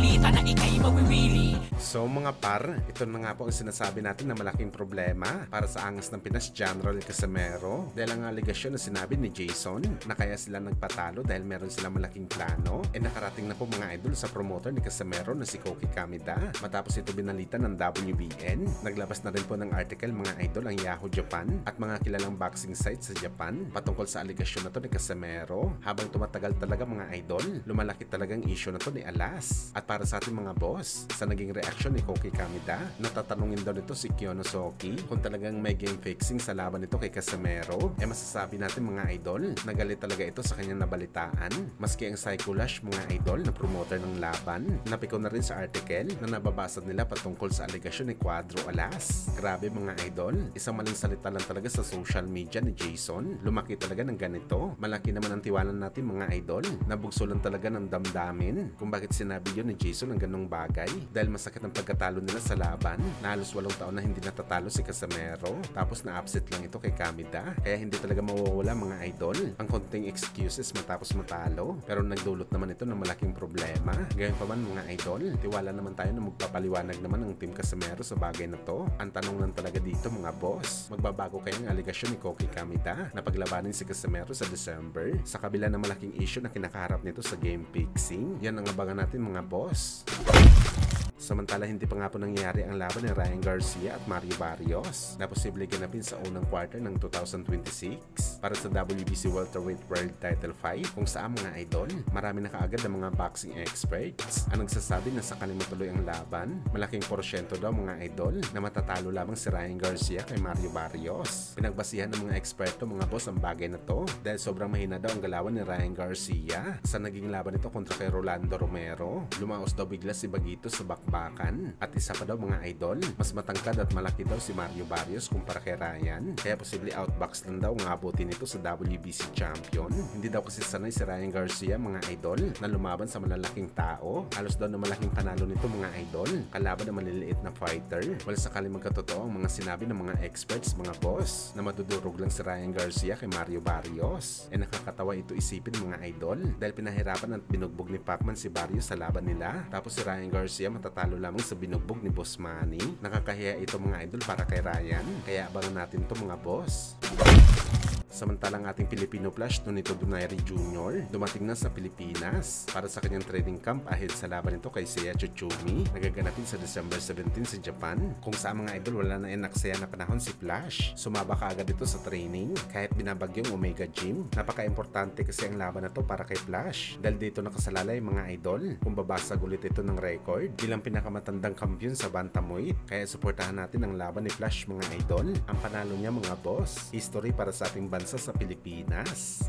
balita na ikay mawiwili. So mga par, ito na nga po ang sinasabi natin na malaking problema para sa angas ng Pinas General Casimero dahil ang aligasyon na sinabi ni Jason na kaya sila nagpatalo dahil meron silang malaking plano nakarating na po mga idol sa promoter ni Casimero na si Koki Kamida. Matapos ito binalita ng WBN, naglabas na rin po ng article mga idol ang Yahoo Japan at mga kilalang boxing sites sa Japan patungkol sa aligasyon na to ni Casimero. Habang tumatagal talaga mga idol, lumalaki talagang issue na to ni Alas. At para sa ating mga boss, sa naging reaction ni Koki Kamida, natatanungin daw nito si Kyonosoki kung talagang may game fixing sa laban nito kay Casimero. Masasabi natin mga idol, nagalit talaga ito sa kanyang nabalitaan. Maski ang Psycholash mga idol na promoter ng laban, napiko na rin sa article na nababasa nila patungkol sa aligasyon ni Cuadro Alas. Grabe mga idol, isang maling salita lang talaga sa social media ni Jason. Lumaki talaga ng ganito. Malaki naman ang tiwala natin mga idol. Nabugso lang talaga ng damdamin kung bakit sinabi yun ni Jason ng ganong bagay. Dahil masakit ang pagkatalo nila sa laban. Na halos 8 taon na hindi natatalo si Casimero. Tapos na-upset lang ito kay Kamida. Kaya hindi talaga mawawala mga idol ang konting excuses matapos matalo. Pero nagdulot naman ito ng malaking problema. Gayon pa man mga idol, tiwala naman tayo na magpapaliwanag naman ng Team Casimero sa bagay na to. Ang tanong lang talaga dito mga boss, magbabago kayang aligasyon ni Koki Kamida na paglabanin si Casimero sa December sa kabila ng malaking issue na kinakaharap nito sa game fixing? Yan ang abangan natin mga boss. Samantala hindi pa nga po nangyayari ang laban ni Ryan Garcia at Mario Barrios na posible ganapin sa unang quarter ng 2026 para sa WBC Welterweight World Title Fight, kung saan mga idol, marami na kaagad ang mga boxing experts ang nagsasabi na sakaling matuloy ang laban, malaking porsyento daw mga idol na matatalo lamang si Ryan Garcia kay Mario Barrios. Pinagbasihan ng mga eksperto mga boss ang bagay na to dahil sobrang mahina daw ang galawan ni Ryan Garcia sa naging laban nito kontra kay Rolando Romero. Lumaos daw bigla si Bagito sa bakbakan at isa pa daw mga idol, mas matangkad at malaki daw si Mario Barrios kumpara kay Ryan, kaya posible outbox lang daw ang abutin nito sa WBC champion. Hindi daw kasi sanay si Ryan Garcia mga idol na lumaban sa malalaking tao. Halos daw na malaking panalo nito mga idol kalaban ng maliliit na fighter. Wala sakaling magkatotoo ang mga sinabi ng mga experts mga boss na madudurog lang si Ryan Garcia kay Mario Barrios. Nakakatawa ito isipin mga idol dahil pinahirapan at binugbog ni Pacman si Barrios sa laban nila, tapos si Ryan Garcia matatalo lamang sa binugbog ni Boss Manny. Nakakahiya ito mga idol para kay Ryan, kaya abangan natin to mga boss. Samantalang ating Filipino Flash Nonito Donaire Jr. dumating na sa Pilipinas para sa kanyang training camp ahead sa laban nito kay Seiya Tsutsumi nagaganapin sa December 17 sa Japan, kung saan mga idol wala na naksaya na panahon si Flash. Sumaba kaagad dito sa training kahit binabagyong Omega Gym. Napaka-importante kasi ang laban na to para kay Flash dahil dito nakasalalay mga idol kung babasag ulit ito ng record bilang pinakamatandang kampiyon sa bantamweight. Kaya suportahan natin ang laban ni Flash mga idol. Ang panalo niya mga boss, history para sa ating bansa sa Pilipinas.